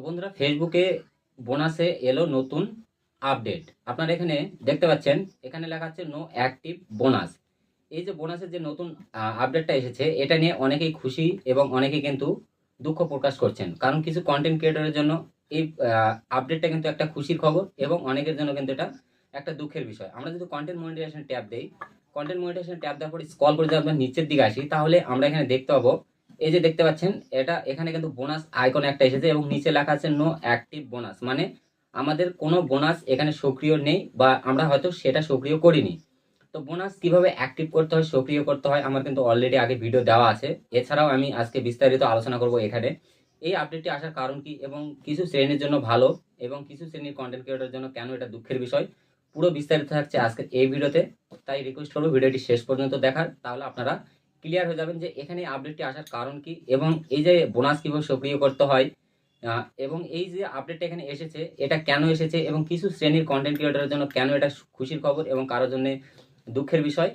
বন্ধুরা, ফেসবুকে বোনাসে এলো নতুন আপডেট। আপনারা এখানে দেখতে পাচ্ছেন, এখানে লেখা আছে নো অ্যাক্টিভ বোনাস। এই যে বোনাসের যে নতুন আপডেটটা এসেছে, এটা নিয়ে অনেকেই খুশি এবং অনেকেই কিন্তু দুঃখ প্রকাশ করছেন। কারণ কিছু কন্টেন্ট ক্রিয়েটরের জন্য এই আপডেটটা কিন্তু একটা খুশির খবর এবং অনেকের জন্য কিন্তু এটা একটা দুঃখের বিষয়। আমরা যদি কন্টেন্ট মনিটাইজেশন ট্যাব দেই, কন্টেন্ট মনিটাইজেশন ট্যাব দেওয়ার পর স্ক্রল করে যদি আমরা নিচের দিকে আসি, তাহলে আমরা এখানে দেখতে পাবো, এই যে দেখতে পাচ্ছেন, এটা এখানে কিন্তু বোনাস আইকন একটা এসেছে এবং নিচে লেখা আছে নো অ্যাক্টিভ বোনাস। মানে আমাদের কোনো বোনাস এখানে সক্রিয় নেই বা আমরা হয়তো সেটা সক্রিয় করিনি। তো বোনাস কিভাবে অ্যাক্টিভ করতে হয়, সক্রিয় করতে হয়, আমার কিন্তু অলরেডি আগে ভিডিও দেওয়া আছে। এছাড়াও আমি আজকে বিস্তারিত আলোচনা করব এখানে। এই আপডেটটি আসার কারণ কি এবং কিছু শ্রেণীর জন্য ভালো এবং কিছু শ্রেণীর কন্টেন্ট ক্রিয়েটরের জন্য কেন এটা দুঃখের বিষয়, পুরো বিস্তারিত থাকছে আজকের এই ভিডিওতে। তাই রিকোয়েস্ট করবো ভিডিওটি শেষ পর্যন্ত দেখার, তাহলে আপনারা ক্লিয়ার হয়ে যাবেন যে এখানে আপডেটটি আসার কারণ কি এবং এই যে বোনাস কিভাবে সক্রিয় করতে হয়, এবং এই যে আপডেটটা এখানে এসেছে এটা কেন এসেছে এবং কিছু শ্রেণীর কন্টেন্ট ক্রিয়েটরের জন্য কেন এটা খুশির খবর এবং কারোর জন্য দুঃখের বিষয়।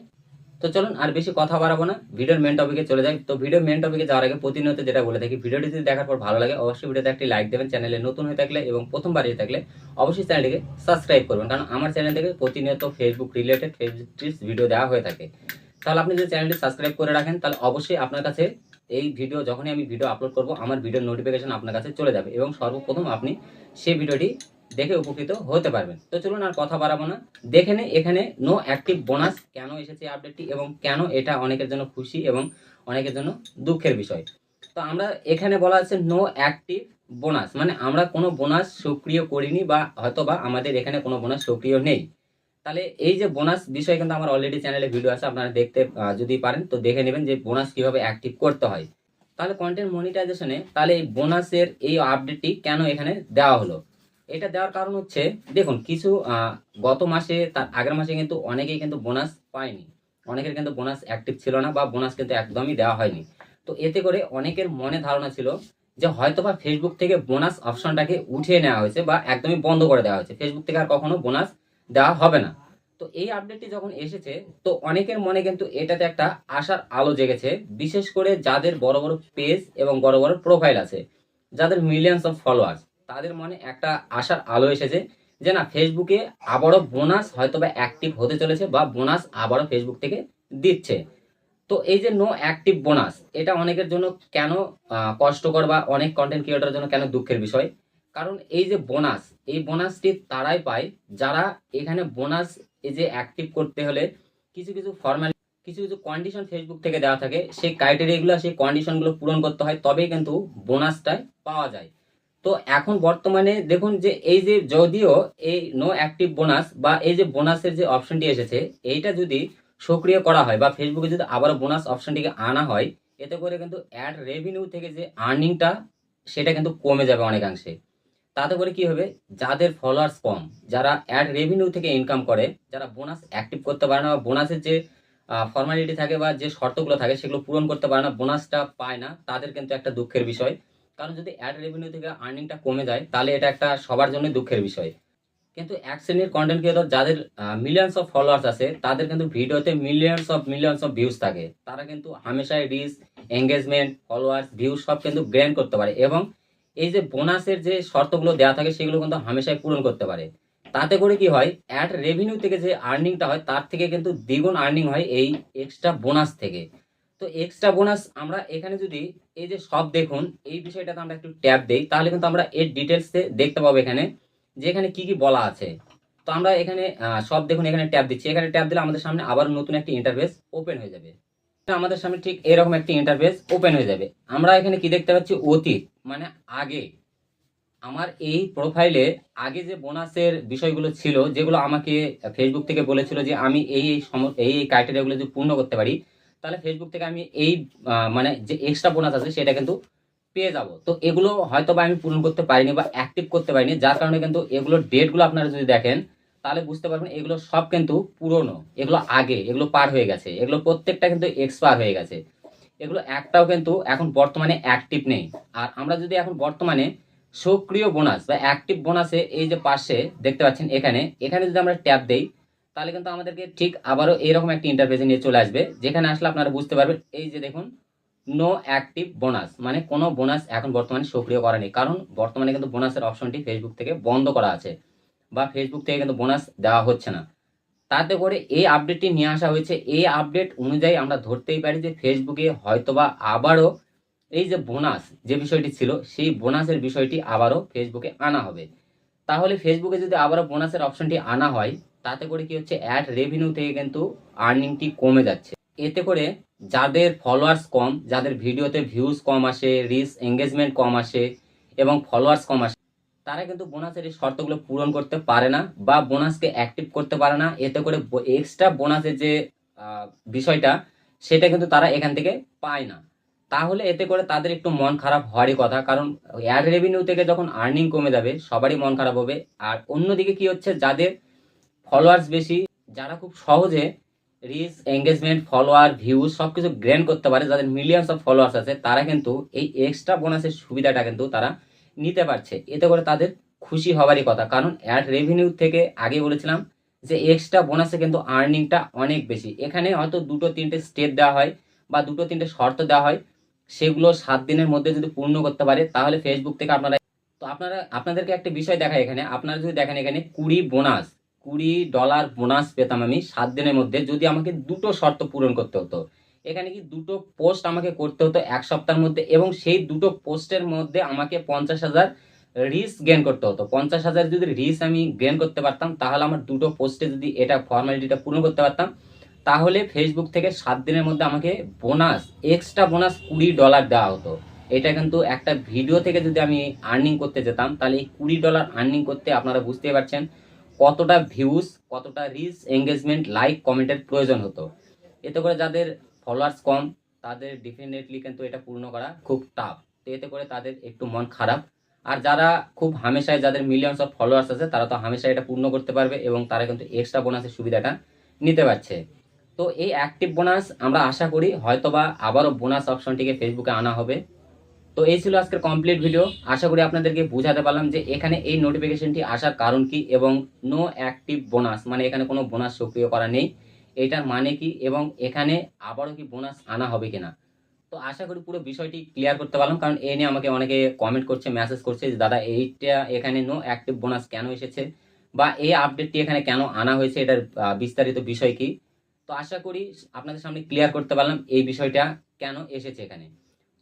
তো চলুন আর বেশি কথা বাড়াবো না, ভিডিওর মেন টপিকে চলে যাই। তো ভিডিওর মেন টপিকে যাওয়ার আগে প্রতিনিয়ত যেটা বলে থাকি, ভিডিওটি যদি দেখার পর ভালো লাগে অবশ্যই ভিডিওতে একটি লাইক দেবেন। চ্যানেলে নতুন হয়ে থাকলে এবং প্রথমবার এসে থাকলে অবশ্যই চ্যানেলটিকে সাবস্ক্রাইব করবেন, কারণ আমার চ্যানেল থেকে প্রতিনিয়ত Facebook related Facebook tips video দেওয়া হয়ে থাকে। তাহলে আপনি যদি চ্যানেলটি সাবস্ক্রাইব করে রাখেন, তাহলে অবশ্যই আপনার কাছে এই ভিডিও যখনই আমি ভিডিও আপলোড করব, আমার ভিডিওর নোটিফিকেশন আপনার কাছে চলে যাবে এবং সর্বপ্রথম আপনি সেই ভিডিওটি দেখে উপকৃত হতে পারবেন। তো চলুন আর কথা বাড়াবো না, দেখে নে এখানে নো অ্যাক্টিভ বোনাস কেন এসেছে আপডেটটি এবং কেন এটা অনেকের জন্য খুশি এবং অনেকের জন্য দুঃখের বিষয়। তো আমরা এখানে বলা আছে নো অ্যাক্টিভ বোনাস, মানে আমরা কোনো বোনাস সক্রিয় করিনি বা হয়তো বা আমাদের এখানে কোনো বোনাস সক্রিয় নেই। তাহলে এই যে বোনাস বিষয় কিন্তু আমার অলরেডি চ্যানেলে ভিডিও আছে, আপনারা দেখতে যদি পারেন তো দেখে নেবেন যে বোনাস কিভাবে অ্যাক্টিভ করতে হয়। তাহলে কন্টেন্ট মনিটাইজেশনে তাহলে এই বোনাসের এই আপডেটটি কেন এখানে দেওয়া হলো, এটা দেওয়ার কারণ হচ্ছে, দেখুন কিছু গত মাসে তার আগের মাসে কিন্তু অনেকেই কিন্তু বোনাস পায়নি, অনেকের কিন্তু বোনাস অ্যাক্টিভ ছিল না বা বোনাস কিন্তু একদমই দেওয়া হয়নি। তো এতে করে অনেকের মনে ধারণা ছিল যে হয়তোবা ফেসবুক থেকে বোনাস অপশনটাকে উঠিয়ে নেওয়া হয়েছে বা একদমই বন্ধ করে দেওয়া হয়েছে, ফেসবুক থেকে আর কখনো বোনাস দেওয়া হবে না। তো এই আপডেটটি যখন এসেছে, তো অনেকের মনে কিন্তু এটাতে একটা আশার আলো জেগেছে, বিশেষ করে যাদের বড় বড় পেজ এবং বড় বড় প্রোফাইল আছে, যাদের মিলিয়ন্স অফ ফলোয়ার্স, তাদের মনে একটা আশার আলো এসেছে যে না, ফেসবুকে আবারও বোনাস হয়তোবা অ্যাক্টিভ হতে চলেছে বা বোনাস আবারও ফেসবুক থেকে দিচ্ছে। তো এই যে নো অ্যাক্টিভ বোনাস, এটা অনেকের জন্য কেন কষ্টকর বা অনেক কন্টেন্ট ক্রিয়েটরের জন্য কেন দুঃখের বিষয়, কারণ এই যে বোনাস, এই বোনাসটি তারাই পায় যারা এখানে বোনাস এই যে অ্যাক্টিভ করতে হলে কিছু কিছু ফর্মালিটি, কিছু কিছু কন্ডিশন ফেসবুক থেকে দেওয়া থাকে, সেই ক্রাইটেরিয়াগুলো সেই কন্ডিশনগুলো পূরণ করতে হয়, তবেই কিন্তু বোনাসটাই পাওয়া যায়। তো এখন বর্তমানে দেখুন যে এই যে যদিও এই নো অ্যাক্টিভ বোনাস বা এই যে বোনাসের যে অপশনটি এসেছে, এইটা যদি সক্রিয় করা হয় বা ফেসবুকে যদি আবারও বোনাস অপশনটিকে আনা হয়, এতে করে কিন্তু অ্যাড রেভিনিউ থেকে যে আর্নিংটা সেটা কিন্তু কমে যাবে অনেকাংশে। তাতে করে কি হবে, যাদের ফলোয়ার্স কম, যারা অ্যাড রেভিনিউ থেকে ইনকাম করে, যারা বোনাস অ্যাক্টিভ করতে পারে না বা বোনাসের যে ফর্মালিটি থাকে বা যে শর্তগুলো থাকে সেগুলো পূরণ করতে পারে না, বোনাসটা পায় না, তাদের কিন্তু একটা দুঃখের বিষয়। কারণ যদি অ্যাড রেভিনিউ থেকে আর্নিংটা কমে যায়, তাহলে এটা একটা সবার জন্য দুঃখের বিষয়। কিন্তু এক শ্রেণীর কন্টেন্ট ক্রিয়েটর যাদের মিলিয়ন্স অফ ফলোয়ার্স আছে, তাদের কিন্তু ভিডিওতে মিলিয়ন্স অফ ভিউজ থাকে, তারা কিন্তু হামেশাই রিচ, এঙ্গেজমেন্ট, ফলোয়ার্স, ভিউজ সব কিন্তু গ্রেন করতে পারে এবং এই যে বোনাসের যে শর্তগুলো দেওয়া থাকে সেগুলো কিন্তু হামেশাই পূরণ করতে পারে। তাতে করে কি হয়, অ্যাড রেভিনিউ থেকে যে আর্নিংটা হয় তার থেকে কিন্তু দ্বিগুণ আর্নিং হয় এই এক্সট্রা বোনাস থেকে। তো এক্সট্রা বোনাস আমরা এখানে যদি এই যে সব দেখুন, এই বিষয়টাতে আমরা একটু ট্যাব দেই, তাহলে কিন্তু আমরা এর ডিটেলসে দেখতে পাবো এখানে যে এখানে কি কি বলা আছে। তো আমরা এখানে সব দেখুন, এখানে ট্যাব দিচ্ছি, এখানে ট্যাব দিলে আমাদের সামনে আবার নতুন একটি ইন্টারফেস ওপেন হয়ে যাবে। আমাদের সামনে ঠিক এরকম একটি ইন্টারফেস ওপেন হয়ে যাবে। আমরা এখানে কি দেখতে পাচ্ছি, অতীত মানে আগে, আমার এই প্রোফাইলে আগে যে বোনাসের বিষয়গুলো ছিল, যেগুলো আমাকে ফেসবুক থেকে বলেছিল যে আমি এই ক্রাইটেরিয়াগুলো যদি পূর্ণ করতে পারি, তাহলে ফেসবুক থেকে আমি এই মানে যে এক্সট্রা বোনাস আছে সেটা কিন্তু পেয়ে যাব। তো এগুলো হয়তো বা আমি পূরণ করতে পারিনি বা অ্যাক্টিভ করতে পারিনি, যার কারণে কিন্তু এগুলোর ডেটগুলো আপনারা যদি দেখেন তাহলে বুঝতে পারবেন এগুলো সব কিন্তু পুরনো, এগুলো আগে, এগুলো পার হয়ে গেছে, এগুলো প্রত্যেকটা কিন্তু এক্সপায়ার হয়ে গেছে, এগুলো একটাও কিন্তু এখন বর্তমানে অ্যাক্টিভ নেই। আর আমরা যদি এখন বর্তমানে সক্রিয় বোনাস বা অ্যাক্টিভ বোনাসে এই যে পাশে দেখতে পাচ্ছেন, এখানে এখানে যদি আমরা ট্যাপ দেই, তাহলে কিন্তু আমাদেরকে ঠিক আবারও এরকম একটা ইন্টারফেসে নিয়ে চলে আসবে, যেখানে আসলে আপনারা বুঝতে পারবেন, এই যে দেখুন নো অ্যাক্টিভ বোনাস, মানে কোনো বোনাস এখন বর্তমানে সক্রিয় করা নেই, কারণ বর্তমানে কিন্তু বোনাসের অপশনটি ফেসবুক থেকে বন্ধ করা আছে বা ফেসবুক থেকে কিন্তু বোনাস দেওয়া হচ্ছে না। তাতে করে এই আপডেটটি নিয়ে আসা হয়েছে। এই আপডেট অনুযায়ী আমরা ধরতেই পারি যে ফেসবুকে হয়তোবা আবারও এই যে বোনাস যে বিষয়টি ছিল সেই বোনাসের বিষয়টি আবারও ফেসবুকে আনা হবে। তাহলে ফেসবুকে যদি আবারও বোনাসের অপশনটি আনা হয়, তাতে করে কি হচ্ছে, অ্যাড রেভিনিউ থেকে কিন্তু আর্নিংটি কমে যাচ্ছে। এতে করে যাদের ফলোয়ার্স কম, যাদের ভিডিওতে ভিউজ কম আসে, রিচ এঙ্গেজমেন্ট কম আসে এবং ফলোয়ার্স কম আসে, তারা কিন্তু বোনাসের এই শর্তগুলো পূরণ করতে পারে না বা বোনাসকে অ্যাক্টিভ করতে পারে না। এতে করে এক্সট্রা বোনাসের যে বিষয়টা সেটা কিন্তু তারা এখান থেকে পায় না। তাহলে এতে করে তাদের একটু মন খারাপ হওয়ারই কথা, কারণ অ্যাড রেভিনিউ থেকে যখন আর্নিং কমে যাবে সবারই মন খারাপ হবে। আর অন্যদিকে কি হচ্ছে, যাদের ফলোয়ার্স বেশি, যারা খুব সহজে রিচ এঙ্গেজমেন্ট ফলোয়ার ভিউজ সবকিছু গ্রেন করতে পারে, যাদের মিলিয়ন্স অফ ফলোয়ার্স আছে, তারা কিন্তু এই এক্সট্রা বোনাসের সুবিধাটা কিন্তু তারা নিতে পারছে। এতে করে তাদের খুশি হওয়ারই কথা, কারণ অ্যাড রেভিনিউ থেকে আগে বলেছিলাম যে এক্সট্রা বোনাসে কিন্তু আর্নিংটা অনেক বেশি। এখানে হয়তো 2-3টে স্টেপ দেওয়া হয় বা 2-3টে শর্ত দেওয়া হয়, সেগুলো 7 দিনের মধ্যে যদি পূর্ণ করতে পারে তাহলে ফেসবুক থেকে আপনারা, তো আপনাদেরকে একটা বিষয় দেখায় এখানে, আপনারা যদি দেখেন এখানে $20 বোনাস পেতাম আমি 7 দিনের মধ্যে, যদি আমাকে 2টো শর্ত পূরণ করতে হতো। এখানে কি 2টো পোস্ট আমাকে করতে হতো 1 সপ্তাহের মধ্যে, এবং সেই 2টো পোস্টের মধ্যে আমাকে 50,000 রিচ গেন করতে হতো। 50,000 যদি রিচ আমি গেন করতে পারতাম, তাহলে আমার 2টো পোস্টে যদি এটা ফর্মালিটিটা পূরণ করতে পারতাম, তাহলে ফেসবুক থেকে 7 দিনের মধ্যে আমাকে বোনাস, এক্সট্রা বোনাস $20 দেওয়া হতো। এটা কিন্তু একটা ভিডিও থেকে যদি আমি আর্নিং করতে যেতাম, তাহলে এই $20 আর্নিং করতে আপনারা বুঝতেই পারছেন কতটা ভিউজ, কতটা রিচ এঙ্গেজমেন্ট লাইক কমেন্টের প্রয়োজন হতো। এতে করে যাদের ফলোয়ার্স কম, তাদের ডেফিনেটলি কিন্তু এটা পূর্ণ করা খুব টাফ। তো এতে করে তাদের একটু মন খারাপ। আর যারা খুব হামেশায়, যাদের মিলিয়ন্স অফ ফলোয়ার্স আছে, তারা তো হামেশায় এটা পূর্ণ করতে পারবে এবং তারা কিন্তু এক্সট্রা বোনাসের সুবিধাটা নিতে পারছে। তো এই অ্যাক্টিভ বোনাস আমরা আশা করি হয়তোবা আবারও বোনাস অপশনটিকে ফেসবুকে আনা হবে। তো এই ছিল আজকের কমপ্লিট ভিডিও। আশা করি আপনাদেরকে বোঝাতে পারলাম যে এখানে এই নোটিফিকেশনটি আসার কারণ কি এবং নো অ্যাক্টিভ বোনাস মানে এখানে কোনো বোনাস সক্রিয় করা নেই, এটার মানে কি, এবং এখানে আবারও কি বোনাস আনা হবে কিনা। তো আশা করি পুরো বিষয়টি ক্লিয়ার করতে পারলাম, কারণ এই নিয়ে আমাকে অনেকে কমেন্ট করছে, মেসেজ করছে যে দাদা এইটা এখানে নো অ্যাক্টিভ বোনাস কেন এসেছে বা এই আপডেটটি এখানে কেন আনা হয়েছে, এটার বিস্তারিত বিষয় কি। তো আশা করি আপনাদের সামনে ক্লিয়ার করতে পারলাম এই বিষয়টা কেন এসেছে এখানে।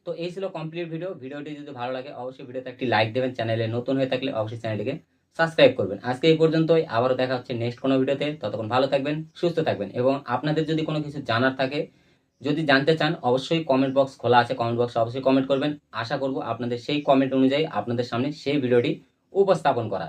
তো এই ছিল কমপ্লিট ভিডিও। ভিডিওটি যদি ভালো লাগে অবশ্যই ভিডিওতে একটি লাইক দেবেন, চ্যানেলে নতুন হয়ে থাকলে অবশ্যই চ্যানেলটিকে সাবস্ক্রাইব করবেন। আজকে এই পর্যন্তই, আবারও দেখা হচ্ছে নেক্সট কোনো ভিডিওতে। ততক্ষণ ভালো থাকবেন, সুস্থ থাকবেন, এবং আপনাদের যদি কোনো কিছু জানার থাকে, যদি জানতে চান, অবশ্যই কমেন্ট বক্স খোলা আছে, কমেন্ট বক্সে অবশ্যই কমেন্ট করবেন। আশা করব আপনাদের সেই কমেন্ট অনুযায়ী আপনাদের সামনে সেই ভিডিওটি উপস্থাপন করা।